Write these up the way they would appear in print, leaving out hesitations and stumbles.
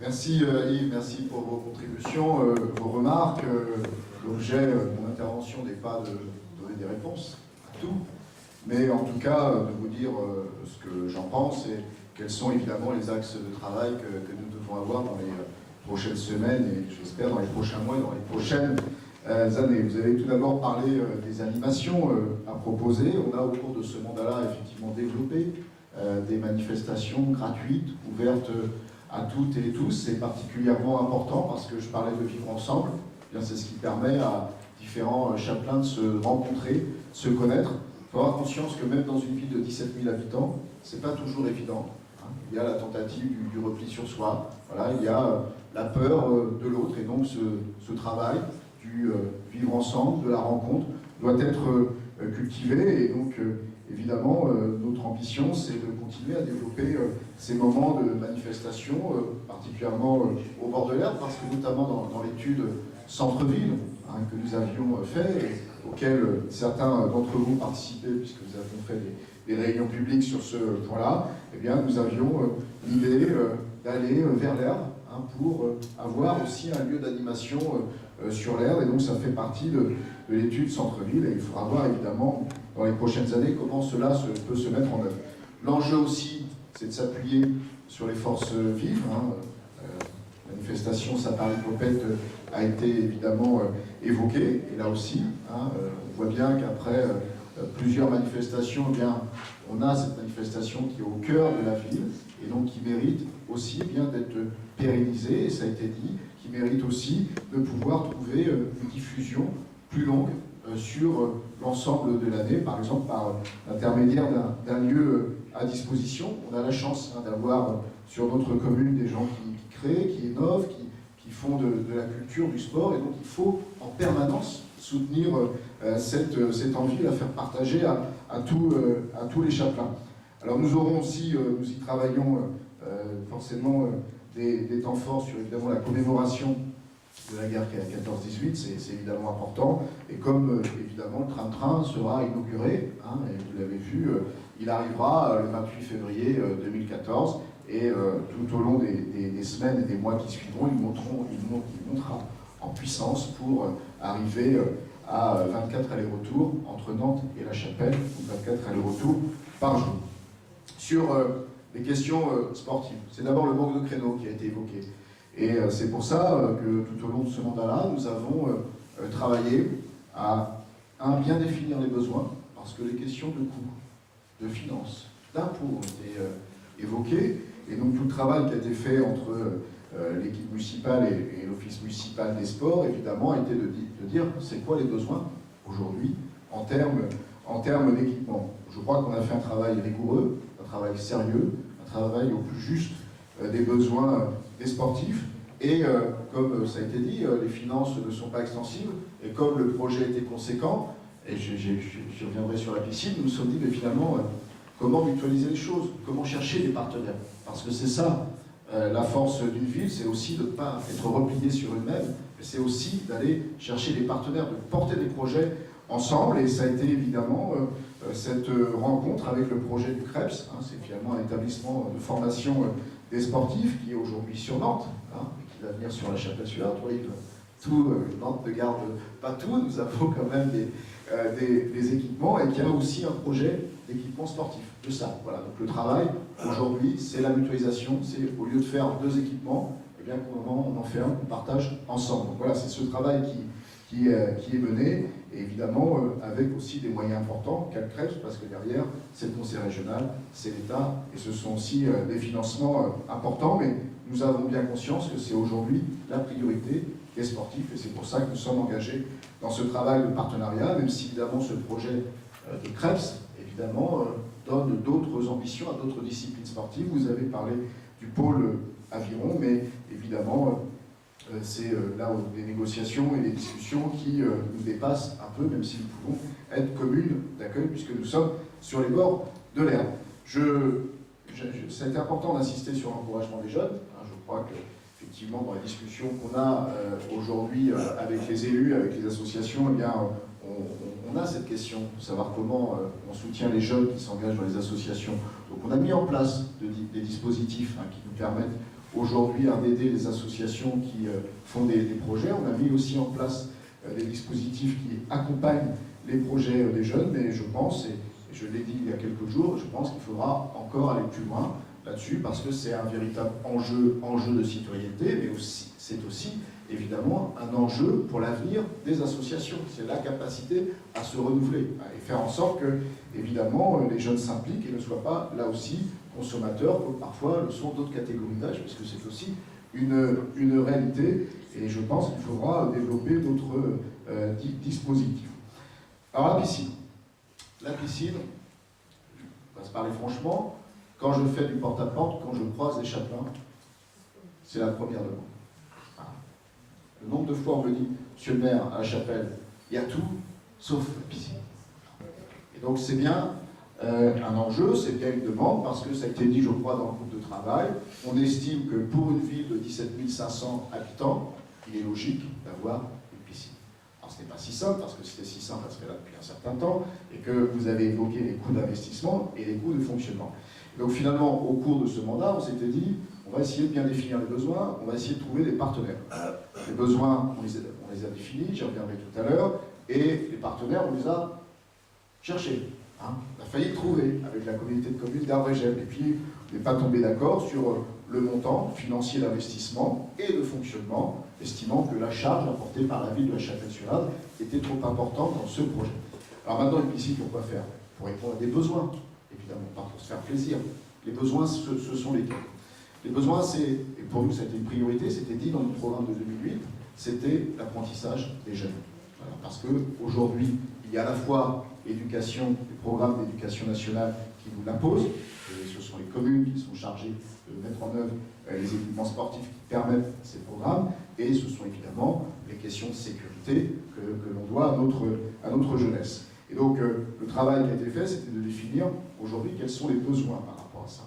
Merci Yves, merci pour vos contributions, vos remarques. L'objet de mon intervention n'est pas de donner des réponses à tout, mais en tout cas de vous dire ce que j'en pense et quels sont évidemment les axes de travail que nous devons avoir dans les prochaines semaines et j'espère dans les prochains mois et dans les prochaines années. Vous avez tout d'abord parlé des animations à proposer. On a au cours de ce mandat-là effectivement développé des manifestations gratuites, ouvertes à toutes et tous. C'est particulièrement important parce que je parlais de vivre ensemble. Eh bien, c'est ce qui permet à différents chapelains de se rencontrer, se connaître. Il faut avoir conscience que même dans une ville de 17 000 habitants, c'est pas toujours évident. Il y a la tentative du repli sur soi, voilà, il y a la peur de l'autre, et donc ce travail du vivre ensemble, de la rencontre, doit être cultivé, et donc évidemment notre ambition c'est de continuer à développer ces moments de manifestation, particulièrement au bord de l'Erdre, parce que notamment dans l'étude centre-ville que nous avions fait, et auquel certains d'entre vous participaient, puisque nous avons fait des réunions publiques sur ce point-là, eh bien, nous avions l'idée d'aller vers l'Erdre pour avoir aussi un lieu d'animation sur l'Erdre, et donc ça fait partie de l'étude centre-ville, et il faudra voir évidemment dans les prochaines années comment cela peut se mettre en œuvre. L'enjeu aussi, c'est de s'appuyer sur les forces vives. Manifestation, ça Paris Popette a été évidemment évoqué, et là aussi, on voit bien qu'après plusieurs manifestations, eh bien, on a cette manifestation qui est au cœur de la ville, et donc qui mérite aussi bien d'être pérennisée, et ça a été dit, qui mérite aussi de pouvoir trouver une diffusion plus longue sur l'ensemble de l'année, par exemple par l'intermédiaire d'un lieu à disposition. On a la chance d'avoir sur notre commune des gens qui créent, qui innovent, qui font de la culture, du sport, et donc il faut en permanence soutenir cette envie, la faire partager à tous les chapelains. Alors nous aurons aussi, nous y travaillons forcément des temps forts sur évidemment la commémoration de la guerre 14-18, c'est évidemment important, et comme évidemment le tram-train sera inauguré, et vous l'avez vu, il arrivera le 28 février 2014, et tout au long des semaines et des mois qui suivront, il montera en puissance pour arriver à 24 allers-retours entre Nantes et La Chapelle, ou 24 allers-retours par jour. Sur les questions sportives, c'est d'abord le manque de créneaux qui a été évoqué. Et c'est pour ça que tout au long de ce mandat-là, nous avons travaillé à bien définir les besoins, parce que les questions de coûts, de finances, d'impôts ont été évoquées, et donc tout le travail qui a été fait entre l'équipe municipale et l'office municipal des sports, évidemment, a été de dire c'est quoi les besoins aujourd'hui en termes d'équipement. Je crois qu'on a fait un travail rigoureux, un travail sérieux, un travail au plus juste des besoins des sportifs, et comme ça a été dit, les finances ne sont pas extensibles, et comme le projet était conséquent, et je reviendrai sur la piscine, nous nous sommes dit, mais finalement, comment mutualiser les choses, comment chercher des partenaires, parce que c'est ça, la force d'une ville, c'est aussi de ne pas être replié sur elle-même, mais c'est aussi d'aller chercher des partenaires, de porter des projets ensemble, et ça a été évidemment cette rencontre avec le projet du CREPS, c'est finalement un établissement de formation des sportifs qui est aujourd'hui sur Nantes, et qui va venir sur La Chapelle celui-là. Tout, Nantes ne garde pas tout, nous avons quand même des équipements, et qui a aussi un projet d'équipement sportif, de ça. Voilà. Donc le travail, aujourd'hui, c'est la mutualisation, c'est au lieu de faire 2 équipements, eh bien on en fait un qu'on partage ensemble. Donc voilà, c'est ce travail qui est mené, et évidemment avec aussi des moyens importants, qu'a le CREPS, parce que derrière, c'est le conseil régional, c'est l'État, et ce sont aussi des financements importants, mais nous avons bien conscience que c'est aujourd'hui la priorité des sportifs, et c'est pour ça que nous sommes engagés dans ce travail de partenariat, même si évidemment ce projet de CREPS, évidemment, donne d'autres ambitions à d'autres disciplines sportives. Vous avez parlé du pôle aviron, mais évidemment, c'est là des négociations et des discussions qui nous dépassent un peu, même si nous pouvons être communes d'accueil, puisque nous sommes sur les bords de l'Erdre. Ça a été important d'insister sur l'encouragement des jeunes. Je crois que, effectivement, dans les discussions qu'on a aujourd'hui avec les élus, avec les associations, eh bien, on a cette question de savoir comment on soutient les jeunes qui s'engagent dans les associations. Donc on a mis en place des dispositifs qui nous permettent aujourd'hui d'aider les associations qui font des projets. On a mis aussi en place des dispositifs qui accompagnent les projets des jeunes, mais je pense, et je l'ai dit il y a quelques jours, je pense qu'il faudra encore aller plus loin là-dessus, parce que c'est un véritable enjeu de citoyenneté, mais aussi, c'est aussi évidemment un enjeu pour l'avenir des associations. C'est la capacité à se renouveler et faire en sorte que, évidemment, les jeunes s'impliquent et ne soient pas, là aussi, consommateurs, comme parfois le sont d'autres catégories d'âge, parce que c'est aussi une réalité, et je pense qu'il faudra développer d'autres dispositifs. Alors la piscine. La piscine, on va se parler franchement, quand je fais du porte-à-porte, quand je croise des chapelains, c'est la première demande. Le nombre de fois on me dit, monsieur le maire, à la chapelle, il y a tout, sauf la piscine. Et donc c'est bien un enjeu, c'est bien une demande, parce que ça a été dit, je crois, dans le groupe de travail, on estime que pour une ville de 17 500 habitants, il est logique d'avoir une piscine. Alors ce n'est pas si simple, parce que si c'était si simple, ça serait là depuis un certain temps, et que vous avez évoqué les coûts d'investissement et les coûts de fonctionnement. Et donc finalement, au cours de ce mandat, on s'était dit, on va essayer de bien définir les besoins, on va essayer de trouver des partenaires. Les besoins, on les a définis, j'y reviendrai tout à l'heure, et les partenaires, on les a cherchés. On a failli le trouver avec la communauté de communes d'Arbre-et-Gemme. Et puis, on n'est pas tombé d'accord sur le montant financier d'investissement et de fonctionnement, estimant que la charge apportée par la ville de la Chapelle-sur-Ardre était trop importante dans ce projet. Alors maintenant, une piscine, pourquoi faire? Pour répondre à des besoins, évidemment, pas pour se faire plaisir. Les besoins, ce sont lesquels? Les besoins, et pour nous, c'était une priorité, c'était dit dans le programme de 2008, c'était l'apprentissage des jeunes. Voilà, parce qu'aujourd'hui, il y a à la fois l'éducation, les programmes d'éducation nationale qui nous l'imposent, et ce sont les communes qui sont chargées de mettre en œuvre les équipements sportifs qui permettent ces programmes, et ce sont évidemment les questions de sécurité que l'on doit à notre jeunesse. Et donc, le travail qui a été fait, c'était de définir aujourd'hui quels sont les besoins par rapport à ça.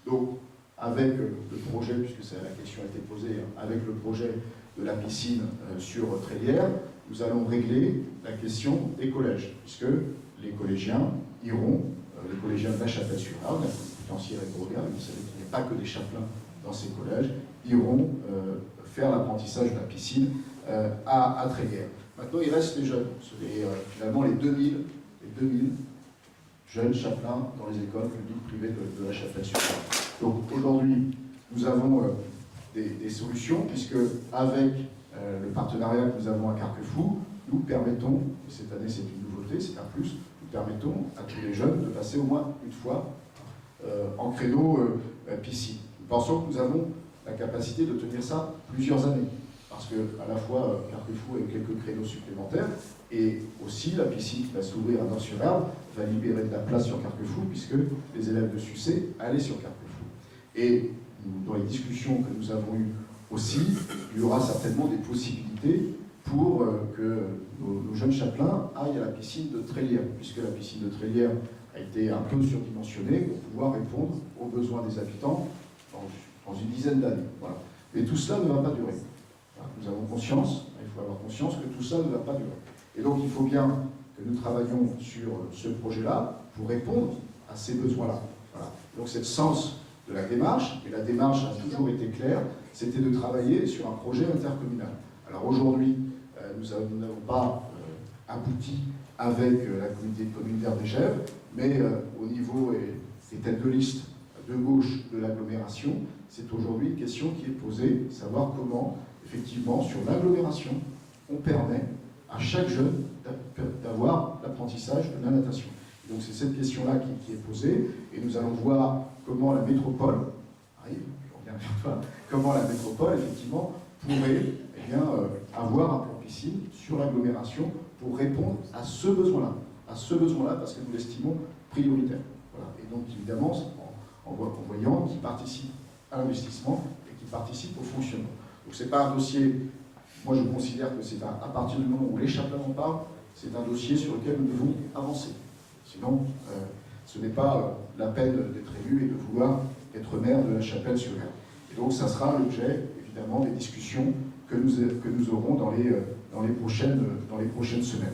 Donc, avec le projet, puisque la question a été posée, avec le projet de la piscine sur Trélières, nous allons régler la question des collèges, puisque les collégiens iront, les collégiens de la Chapelle-sur-Ardre, la pénitentiaire et Beauregard, vous savez qu'il n'y a pas que des chapelains dans ces collèges, iront faire l'apprentissage de la piscine à Trélières. Maintenant, il reste les jeunes, finalement les 2000 jeunes chapelains dans les écoles publiques privées de la Chapelle-sur-Ardre. Donc aujourd'hui, nous avons des solutions, puisque avec le partenariat que nous avons à Carquefou, nous permettons, et cette année c'est une nouveauté, c'est un plus, nous permettons à tous les jeunes de passer au moins une fois en créneau piscine. Nous pensons que nous avons la capacité de tenir ça plusieurs années, parce que à la fois Carquefou avec quelques créneaux supplémentaires, et aussi la piscine qui va s'ouvrir à Nord-sur-Ardre va libérer de la place sur Carquefou, puisque les élèves de Sucé allaient sur Carquefou. Et dans les discussions que nous avons eues aussi, il y aura certainement des possibilités pour que nos jeunes chapelains aillent à la piscine de Trélières, puisque la piscine de Trélières a été un peu surdimensionnée pour pouvoir répondre aux besoins des habitants dans une dizaine d'années. Voilà. Mais tout cela ne va pas durer. Voilà. Nous avons conscience, il faut avoir conscience que tout ça ne va pas durer. Et donc il faut bien que nous travaillions sur ce projet-là pour répondre à ces besoins-là. Voilà. Donc c'est le sens de la démarche, et la démarche a toujours été claire, c'était de travailler sur un projet intercommunal. Alors aujourd'hui, nous n'avons pas abouti avec la communauté de communes d'Arbre-et-Gemme, mais au niveau des têtes de liste de gauche de l'agglomération, c'est aujourd'hui une question qui est posée, savoir comment, effectivement, sur l'agglomération, on permet à chaque jeune d'avoir l'apprentissage de la natation. Donc c'est cette question-là qui est posée, et nous allons voir comment la métropole, arrive, je reviens vers toi, comment la métropole, effectivement, pourrait avoir un plan piscine sur l'agglomération pour répondre à ce besoin-là, parce que nous l'estimons prioritaire. Voilà. Et donc, évidemment, en voyant qui participe à l'investissement et qui participe au fonctionnement. Donc c'est pas un dossier, moi je considère que c'est à partir du moment où les chapelains en parlent, c'est un dossier sur lequel nous devons avancer. Sinon, ce n'est pas la peine d'être élu et de vouloir être maire de la Chapelle-sur-Ardre. Et donc, ça sera l'objet, évidemment, des discussions que nous aurons dans les prochaines semaines,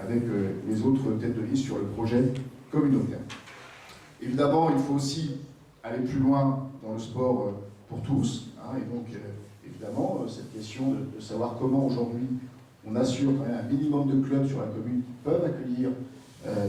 avec les autres têtes de liste sur le projet communautaire. Évidemment, il faut aussi aller plus loin dans le sport pour tous. Hein, et donc, évidemment, cette question de savoir comment aujourd'hui on assure quand même un minimum de clubs sur la commune qui peuvent accueillir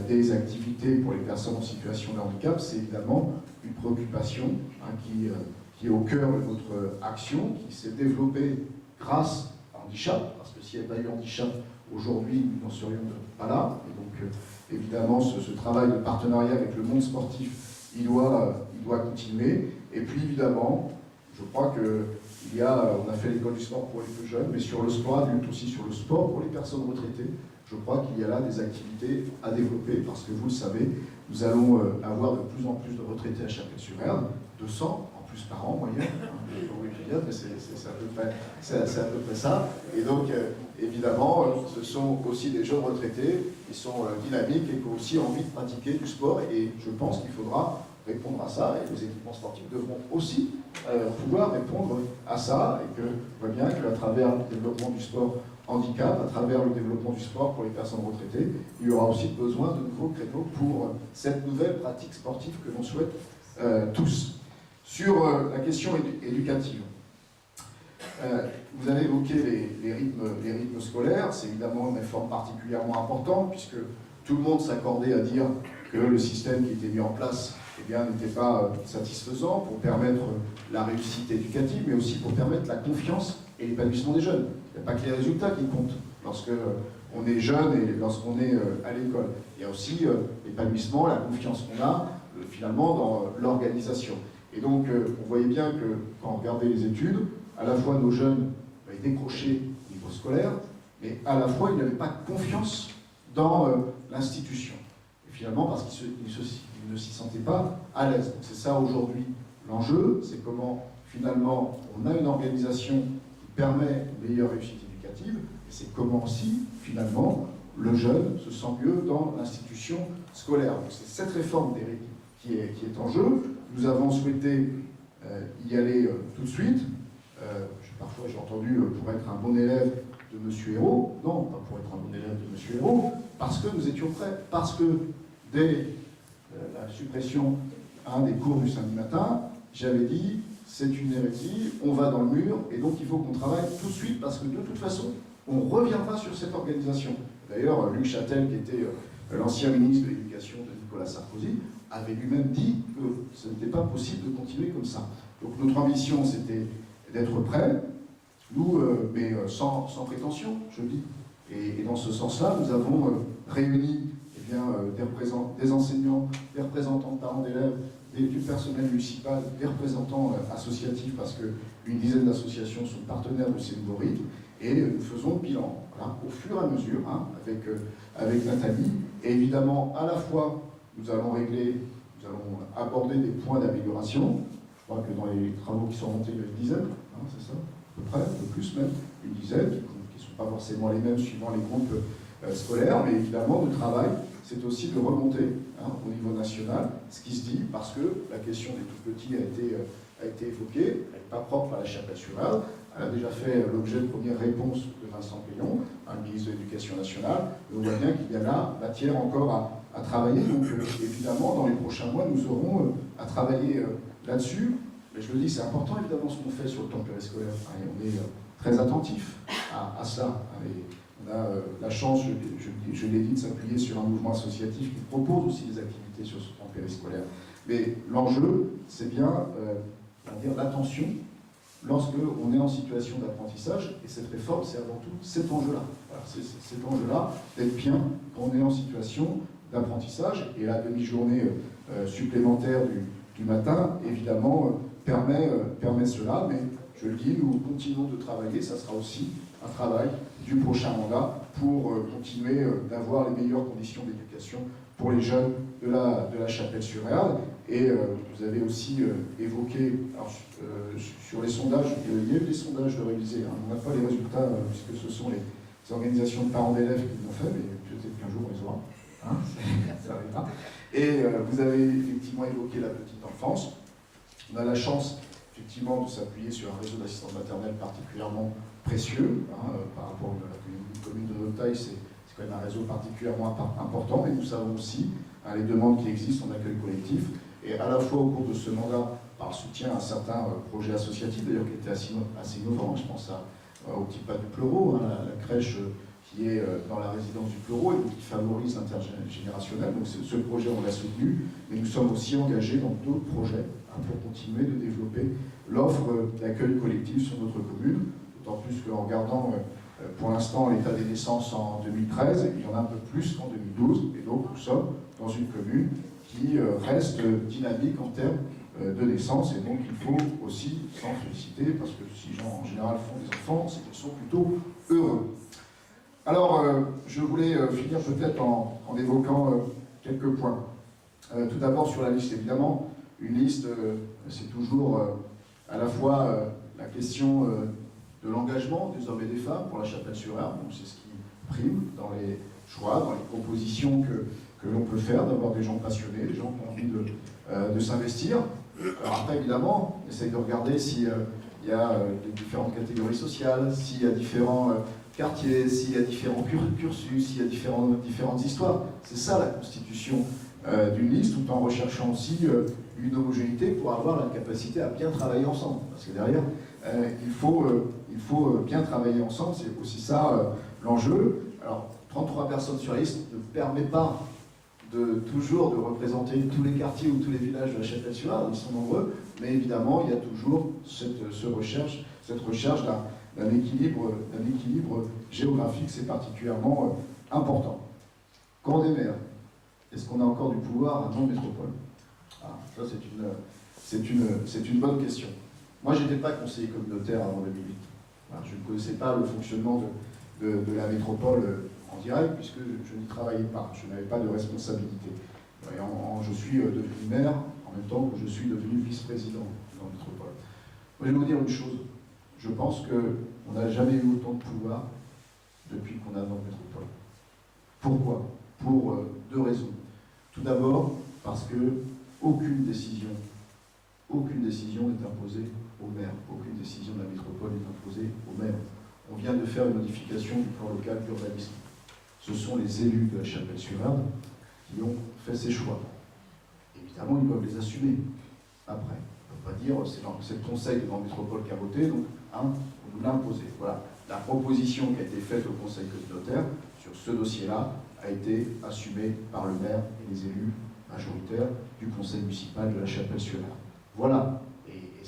des activités pour les personnes en situation de handicap, c'est évidemment une préoccupation hein, qui est au cœur de notre action, qui s'est développée grâce à Handicap, parce que s'il n'y avait pas eu Handicap, aujourd'hui, nous n'en serions pas là. Et donc, évidemment, ce travail de partenariat avec le monde sportif, il doit continuer. Et puis, évidemment, je crois on a fait l'école du sport pour les plus jeunes, mais sur le sport adulte, aussi sur le sport pour les personnes retraitées, je crois qu'il y a là des activités à développer, parce que vous le savez, nous allons avoir de plus en plus de retraités à Chapelle-sur-Erne, 200 en plus par an, en moyenne, hein, mais c'est à peu près ça. Et donc, évidemment, ce sont aussi des jeunes retraités qui sont dynamiques et qui ont aussi envie de pratiquer du sport, et je pense qu'il faudra répondre à ça, et les équipements sportifs devront aussi pouvoir répondre à ça, et que on voit bien qu'à travers le développement du sport handicap, à travers le développement du sport pour les personnes retraitées, il y aura aussi besoin de nouveaux créneaux pour cette nouvelle pratique sportive que l'on souhaite tous. Sur la question éducative, vous avez évoqué les rythmes scolaires, c'est évidemment une réforme particulièrement importante, puisque tout le monde s'accordait à dire que le système qui était mis en place n'était pas satisfaisant pour permettre la réussite éducative, mais aussi pour permettre la confiance et l'épanouissement des jeunes. Il n'y a pas que les résultats qui comptent lorsqu'on est jeune et lorsqu'on est à l'école. Il y a aussi l'épanouissement, la confiance qu'on a finalement dans l'organisation. Et donc on voyait bien que quand on regardait les études, à la fois nos jeunes décrochaient au niveau scolaire, mais à la fois ils n'avaient pas confiance dans l'institution. Et finalement parce qu'ils ne s'y sentaient pas à l'aise. Donc c'est ça aujourd'hui l'enjeu, c'est comment finalement on a une organisation qui permet une meilleure réussite éducative, et c'est comment aussi finalement le jeune se sent mieux dans l'institution scolaire. Donc c'est cette réforme des rythmes qui est en jeu. Nous avons souhaité y aller tout de suite. Parfois j'ai entendu pour être un bon élève de M. Hérault. Non, pas pour être un bon élève de M. Hérault, parce que nous étions prêts, parce que dès la suppression des cours du samedi matin, j'avais dit c'est une hérésie, on va dans le mur, et donc il faut qu'on travaille tout de suite, parce que de toute façon, on reviendra sur cette organisation. D'ailleurs, Luc Châtel, qui était l'ancien ministre de l'Éducation de Nicolas Sarkozy, avait lui-même dit que ce n'était pas possible de continuer comme ça. Donc notre ambition, c'était d'être prêts, nous, mais sans prétention, je dis. Et dans ce sens-là, nous avons réuni des enseignants, des représentants de parents d'élèves, du personnel municipal, des représentants associatifs, parce qu'une dizaine d'associations sont partenaires de ces nouveaux rythmes, et nous faisons le bilan, voilà, au fur et à mesure, avec Nathalie. Et évidemment, à la fois, nous allons aborder des points d'amélioration. Je crois que dans les travaux qui sont montés, il y a une dizaine, c'est ça, à peu près, un peu plus même, une dizaine, qui ne sont pas forcément les mêmes suivant les groupes scolaires, mais évidemment, le travail, c'est aussi de remonter au niveau national ce qui se dit, parce que la question des tout-petits a été évoquée, elle n'est pas propre à la Chapelle-sur-Erne, elle a déjà fait l'objet de premières réponses de Vincent Payon, le ministre de l'Éducation nationale, et on voit bien qu'il y a là matière encore à travailler, donc évidemment, dans les prochains mois, nous aurons à travailler là-dessus, mais je le dis, c'est important évidemment ce qu'on fait sur le temps périscolaire, et on est très attentif à cela, on a la chance, je l'ai dit, de s'appuyer sur un mouvement associatif qui propose aussi des activités sur ce temps périscolaire. Mais l'enjeu, c'est bien l'attention lorsqu'on est en situation d'apprentissage, et cette réforme, c'est avant tout cet enjeu-là. Voilà, c'est cet enjeu-là d'être bien quand on est en situation d'apprentissage, et la demi-journée supplémentaire du matin, évidemment, permet cela, mais je le dis, nous continuons de travailler, ça sera aussi un travail du prochain mandat pour continuer d'avoir les meilleures conditions d'éducation pour les jeunes de la Chapelle-sur-Erne. Et vous avez aussi évoqué, alors, sur les sondages, il y a eu des sondages de réaliser, on n'a pas les résultats puisque ce sont les organisations de parents d'élèves qui l'ont fait, mais peut-être qu'un jour on les aura. Ça arrivera. Et vous avez effectivement évoqué la petite enfance. On a la chance effectivement de s'appuyer sur un réseau d'assistants maternels particulièrement précieux, par rapport à une commune de notre taille, c'est quand même un réseau particulièrement important, et nous savons aussi les demandes qui existent en accueil collectif, et à la fois au cours de ce mandat, par par soutien à certains projets associatifs, d'ailleurs, qui étaient assez innovants. Je pense au Petit Pas du Pleureau, hein, la crèche qui est dans la résidence du Pleureau et qui favorise l'intergénérationnel. Donc ce projet, on l'a soutenu, mais nous sommes aussi engagés dans d'autres projets pour continuer de développer l'offre d'accueil collectif sur notre commune, d'autant plus qu'en regardant pour l'instant l'état des naissances en 2013, il y en a un peu plus qu'en 2012, et donc nous sommes dans une commune qui reste dynamique en termes de naissance, et donc il faut aussi s'en féliciter, parce que si les gens en général font des enfants, c'est qu'ils sont plutôt heureux. Alors, je voulais finir peut-être en évoquant quelques points. Tout d'abord sur la liste, évidemment, une liste, c'est toujours à la fois la question de l'engagement des hommes et des femmes pour la Chapelle-sur-Erdre, donc c'est ce qui prime dans les choix, dans les propositions que l'on peut faire, d'avoir des gens passionnés, des gens qui ont envie de s'investir. Alors après, évidemment, on essaye de regarder s'il y a les différentes catégories sociales, s'il y a différents quartiers, s'il y a différents cursus, s'il y a différentes histoires. C'est ça la constitution d'une liste, tout en recherchant aussi une homogénéité pour avoir la capacité à bien travailler ensemble. Parce que derrière, il faut bien travailler ensemble, c'est aussi ça l'enjeu. Alors, 33 personnes sur la liste ne permet pas toujours de représenter tous les quartiers ou tous les villages de la Chapelle-sur-Erdre, ils sont nombreux, mais évidemment, il y a toujours cette recherche d'un équilibre géographique, c'est particulièrement important. Quand on est maire, est-ce qu'on a encore du pouvoir à Nantes-Métropole? Ça, c'est une bonne question. Moi, je n'étais pas conseiller communautaire avant 2008. Je ne connaissais pas le fonctionnement de la métropole en direct, puisque je n'y travaillais pas, je n'avais pas de responsabilité. Je suis devenu maire en même temps que je suis devenu vice-président dans la métropole. Moi, je vais vous dire une chose. Je pense qu'on n'a jamais eu autant de pouvoir depuis qu'on a dans la métropole. Pourquoi? Pour deux raisons. Tout d'abord, parce que aucune décision n'est imposée au maire. Aucune décision de la métropole n'est imposée au maire. On vient de faire une modification du plan local d'urbanisme. Ce sont les élus de la Chapelle-sur-Erdre qui ont fait ces choix. Évidemment, ils doivent les assumer après. On ne peut pas dire c'est le conseil de la métropole qui a voté, donc on nous l'a imposé. Voilà. La proposition qui a été faite au conseil communautaire sur ce dossier-là a été assumée par le maire et les élus majoritaires du conseil municipal de la Chapelle-sur-Erdre. Voilà. Et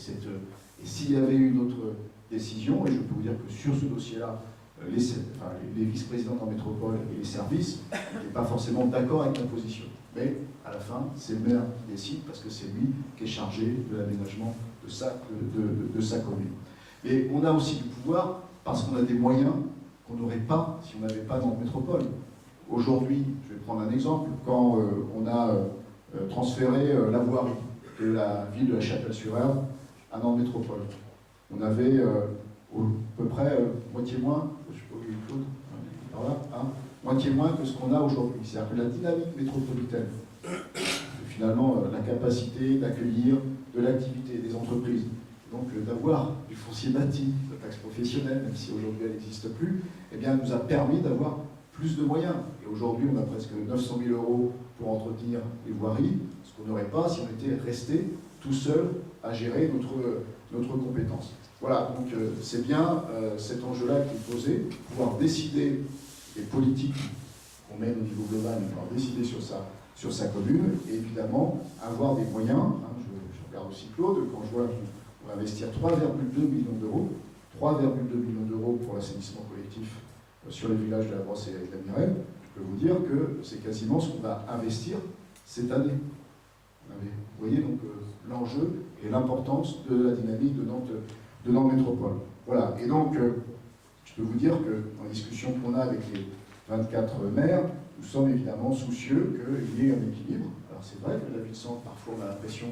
s'il y avait eu une autre décision, et je peux vous dire que sur ce dossier-là, les vice-présidents en métropole et les services n'étaient pas forcément d'accord avec la position. Mais à la fin, c'est le maire qui décide parce que c'est lui qui est chargé de l'aménagement de sa commune. Et on a aussi du pouvoir parce qu'on a des moyens qu'on n'aurait pas si on n'avait pas dans la métropole. Aujourd'hui, je vais prendre un exemple, quand on a transféré la voirie de la ville de la Chapelle-sur-Erdre à Nantes Métropole, on avait à peu près moitié moins, je ne sais pas où il est Claude, moitié moins que ce qu'on a aujourd'hui. C'est-à-dire que la dynamique métropolitaine, finalement la capacité d'accueillir de l'activité des entreprises, donc d'avoir du foncier bâti, de taxe professionnelle, même si aujourd'hui elle n'existe plus, eh bien, nous a permis d'avoir plus de moyens. Et aujourd'hui, on a presque 900 000 € pour entretenir les voiries, ce qu'on n'aurait pas si on était resté tout seul à gérer notre compétence. Voilà, donc c'est bien cet enjeu-là qui est posé, pouvoir décider des politiques qu'on mène au niveau global, pouvoir décider sur sa commune, et évidemment avoir des moyens. Je regarde aussi Claude, quand je vois qu'on va investir 3,2 millions d'euros, 3,2 millions d'euros pour l'assainissement collectif sur les villages de la Brosse et de la Mirelle, je peux vous dire que c'est quasiment ce qu'on va investir cette année. Vous voyez donc l'enjeu et l'importance de la dynamique de Nantes Métropole. Voilà, et donc je peux vous dire que dans les discussions qu'on a avec les 24 maires, nous sommes évidemment soucieux qu'il y ait un équilibre. Alors c'est vrai que la ville-centre, parfois on a l'impression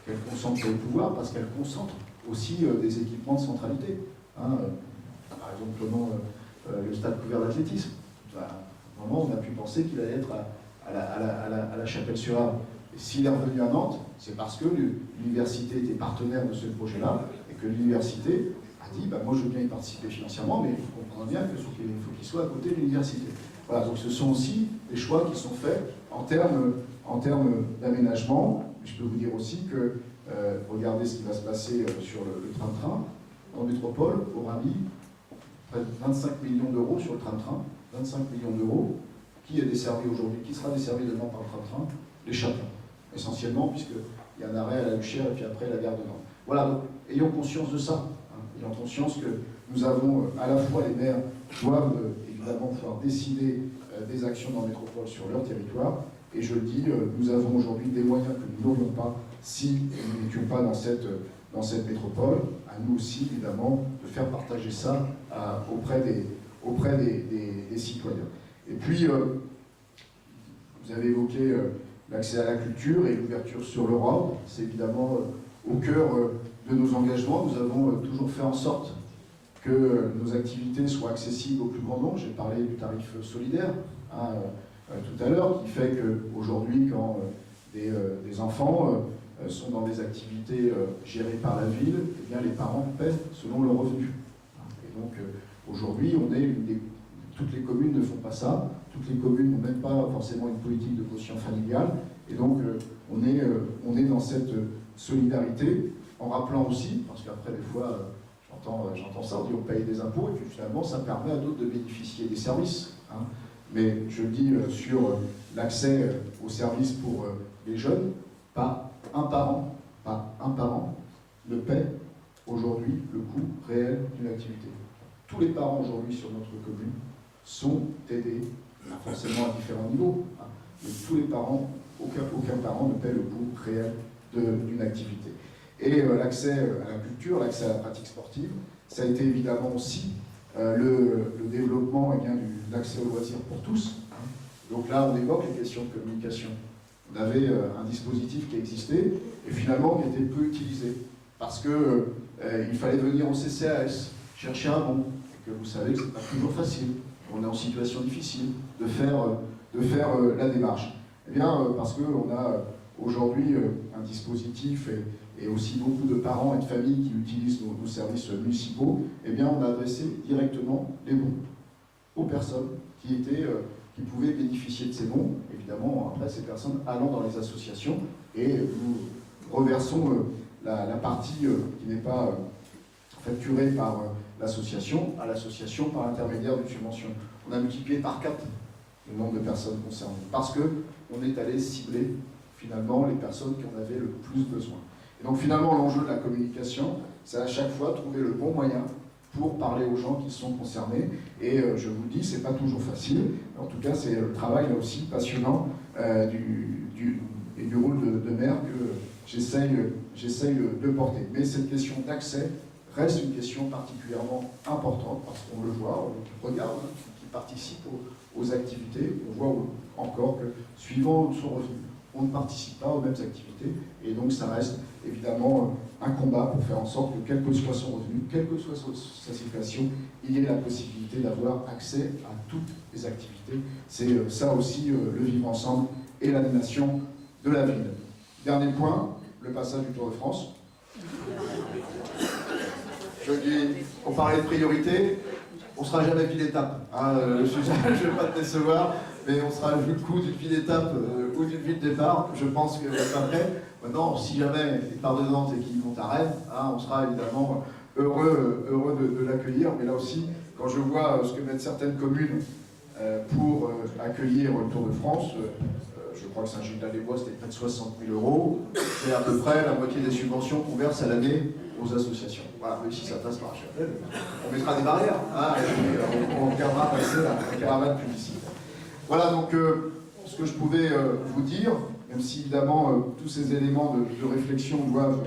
qu'elle concentre le pouvoir parce qu'elle concentre aussi des équipements de centralité. Par exemple, comment le stade couvert d'athlétisme. À un moment, on a pu penser qu'il allait être à la Chapelle-sur-Erdre. Et s'il est revenu à Nantes, c'est parce que l'université était partenaire de ce projet-là et que l'université a dit moi je veux bien y participer financièrement, mais vous comprenez bien qu'il faut qu'il soit à côté de l'université. Voilà, donc ce sont aussi des choix qui sont faits en termes d'aménagement, Je peux vous dire aussi que, regardez ce qui va se passer sur le train-train. En métropole, aura mis près de 25 millions d'euros sur le train-train. 25 millions d'euros. Qui est desservi aujourd'hui? Qui sera desservi demain par le train-train? Les Châtelains, essentiellement, puisqu'il y a un arrêt à la Luchère et puis après la gare de Nantes. Voilà, donc ayons conscience de ça. Ayons conscience que nous avons, à la fois les maires doivent évidemment pouvoir décider des actions dans la métropole sur leur territoire. Et je le dis, nous avons aujourd'hui des moyens que nous n'aurions pas si nous n'étions pas dans cette métropole. À nous aussi, évidemment, de faire partager ça auprès des citoyens. Et puis, vous avez évoqué l'accès à la culture et l'ouverture sur l'Europe. C'est évidemment au cœur de nos engagements. Nous avons toujours fait en sorte que nos activités soient accessibles au plus grand nombre. J'ai parlé du tarif solidaire tout à l'heure, qui fait qu'aujourd'hui, quand des enfants sont dans des activités gérées par la ville, eh bien, les parents paient selon leurs revenus. Et donc, aujourd'hui, toutes les communes ne font pas ça. Toutes les communes n'ont même pas forcément une politique de quotient familial. Et donc, on est dans cette solidarité, en rappelant aussi, parce qu'après, des fois, j'entends ça, on dit on paye des impôts, et puis finalement, ça permet à d'autres de bénéficier des services. Mais je le dis sur l'accès aux services pour les jeunes, pas un parent ne paie aujourd'hui le coût réel d'une activité. Tous les parents aujourd'hui sur notre commune sont aidés, forcément à différents niveaux, mais tous les parents, aucun parent ne paie le coût réel d'une activité. Et l'accès à la culture, l'accès à la pratique sportive, ça a été évidemment aussi le développement de l'accès aux loisirs pour tous. Donc là, on évoque les questions de communication. On avait un dispositif qui existait et finalement qui était peu utilisé parce qu'il fallait venir au CCAS, chercher un bon, et que vous savez que ce n'est pas toujours facile. On est en situation difficile de faire la démarche. Eh bien, parce qu'on a aujourd'hui un dispositif et aussi beaucoup de parents et de familles qui utilisent nos services municipaux, eh bien, on a adressé directement les bons aux personnes qui pouvaient bénéficier de ces bons. Évidemment, après, ces personnes allant dans les associations et nous reversons la partie qui n'est pas facturée par l'association à l'association par l'intermédiaire d'une subvention. On a multiplié par 4 le nombre de personnes concernées parce qu'on est allé cibler finalement les personnes qui en avaient le plus besoin. Et donc finalement, l'enjeu de la communication, c'est à chaque fois trouver le bon moyen pour parler aux gens qui sont concernés. Et je vous le dis, c'est pas toujours facile. En tout cas, c'est le travail là aussi passionnant du rôle de maire que j'essaye de porter. Mais cette question d'accès reste une question particulièrement importante parce qu'on le voit, on regarde qui participe aux activités. On voit encore que suivant son revenu, on ne participe pas aux mêmes activités. Et donc ça reste évidemment un combat pour faire en sorte que, quel que soit son revenu, quelle que soit sa situation, il y ait la possibilité d'avoir accès à toutes les activités. C'est ça aussi le vivre ensemble et l'animation de la ville. Dernier point, le passage du Tour de France. Je dis, on parlait de priorité, on ne sera jamais ville d'étape. Le sujet, je ne vais pas te décevoir, mais on sera le coup d'une ville d'étape ou d'une ville de départ. Je pense que c'est après. Maintenant, si jamais il part de Nantes et qu'il monte à Rennes, on sera évidemment heureux de l'accueillir. Mais là aussi, quand je vois ce que mettent certaines communes pour accueillir le Tour de France, je crois que Saint-Gilles-la-les-Bois, c'était près de 60 000 €. C'est à peu près la moitié des subventions qu'on verse à l'année aux associations. Voilà, mais si ça passe par Châtel, on mettra des barrières, et puis, on regardera passer la caravane publicitaire. Voilà donc ce que je pouvais vous dire, même si évidemment tous ces éléments de réflexion doivent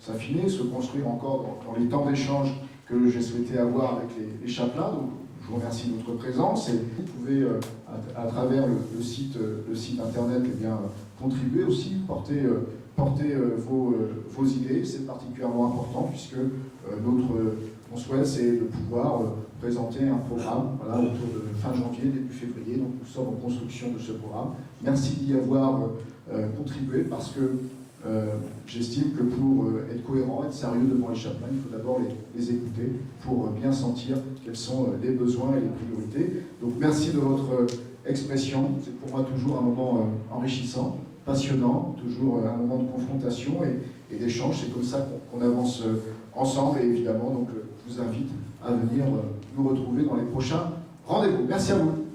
s'affiner, se construire encore dans les temps d'échange que j'ai souhaité avoir avec les chapelains. Donc, je vous remercie de votre présence et vous pouvez, à travers le site internet, contribuer aussi, porter vos idées. C'est particulièrement important puisque mon souhait, c'est de pouvoir présenter un programme autour de fin janvier, début février. Donc nous sommes en construction de ce programme. Merci d'y avoir contribué parce que j'estime que pour être cohérent, être sérieux devant les chapelains, il faut d'abord les écouter pour bien sentir quels sont les besoins et les priorités. Donc merci de votre expression, c'est pour moi toujours un moment enrichissant. passionnant, toujours un moment de confrontation et d'échange. C'est comme ça qu'on avance ensemble et évidemment, donc, je vous invite à venir nous retrouver dans les prochains rendez-vous. Merci à vous.